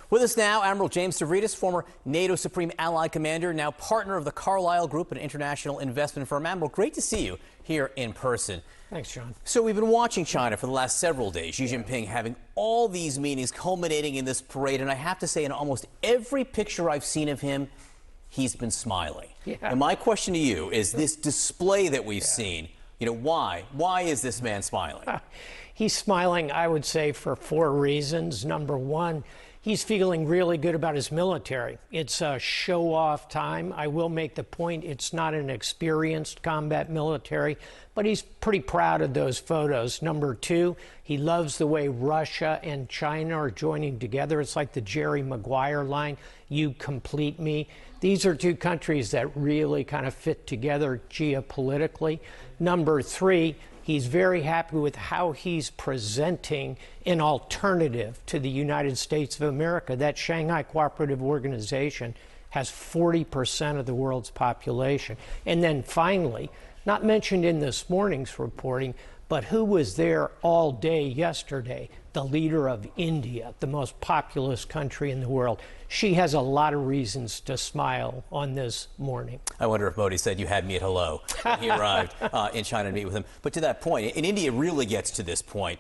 With us now, Admiral James Stavridis, former NATO Supreme Allied Commander, now partner of the Carlyle Group, an international investment firm. Admiral, great to see you here in person. Thanks, John. So we've been watching China for the last several days. Xi Jinping having all these meetings culminating in this parade. And I have to say, in almost every picture I've seen of him, he's been smiling. Yeah. And my question to you is this display that we've seen, why? Why is this man smiling? He's smiling, I would say, for 4 reasons. Number one, he's feeling really good about his military. It's a show-off time. I will make the point, it's not an experienced combat military, but he's pretty proud of those photos. Number two, he loves the way Russia and China are joining together. It's like the Jerry Maguire line, "You complete me." These are 2 countries that really kind of fit together geopolitically. Number three, he's very happy with how he's presenting an alternative to the United States of America. That Shanghai Cooperative Organization has 40% of the world's population. And then finally, not mentioned in this morning's reporting, but who was there all day yesterday? The leader of India, the most populous country in the world. She has a lot of reasons to smile on this morning. I wonder if Modi said you had me at hello when he arrived in China to meet with him. But to that point, and India really gets to this point,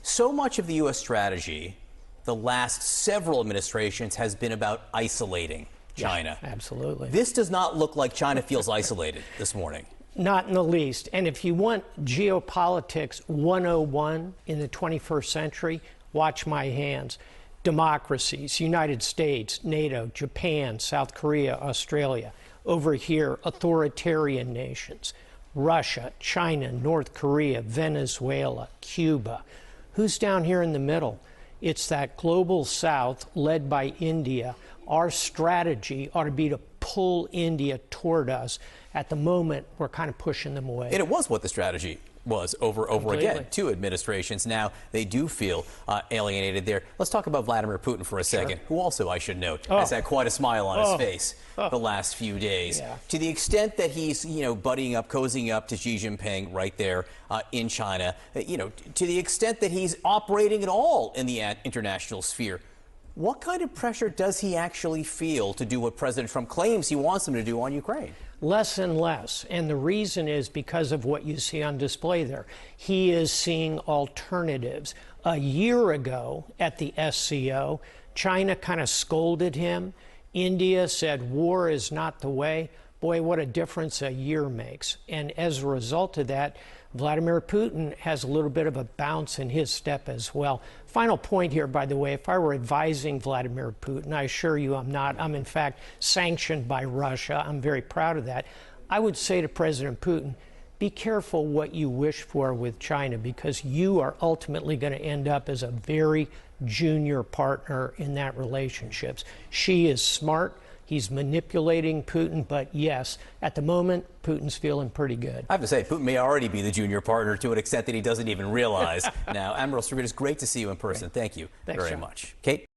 so much of the U.S. strategy the last several administrations has been about isolating China. Yeah, absolutely. This does not look like China feels isolated this morning. Not in the least. And if you want geopolitics 101 in the 21st century, watch my hands. Democracies, United States, NATO, Japan, South Korea, Australia. Over here, authoritarian nations, Russia, China, North Korea, Venezuela, Cuba. Who's down here in the middle? It's that global South led by India. Our strategy ought to be to pull India toward us. At the moment, we're kind of pushing them away. And it was what the strategy was over again. 2 administrations. Now they do feel alienated there. Let's talk about Vladimir Putin for a second, who also, I should note, has had quite a smile on his face the last few days. Yeah. To the extent that he's, buddying up, cozying up to Xi Jinping right there in China, to the extent that he's operating at all in the international sphere. What kind of pressure does he actually feel to do what President Trump claims he wants him to do on Ukraine? Less and less. And the reason is because of what you see on display there. He is seeing alternatives. A year ago at the SCO, China kind of scolded him. India said war is not the way. Boy, what a difference a year makes. And as a result of that, Vladimir Putin has a little bit of a bounce in his step as well. Final point here, by the way, if I were advising Vladimir Putin, I assure you I'm not. I'm, in fact, sanctioned by Russia. I'm very proud of that. I would say to President Putin, be careful what you wish for with China, because you are ultimately going to end up as a very junior partner in that relationship. She is smart. He's manipulating Putin, but yes, at the moment, Putin's feeling pretty good. I have to say, Putin may already be the junior partner to an extent that he doesn't even realize. Now, Admiral Stavridis, great to see you in person. Thanks, very much. Kate?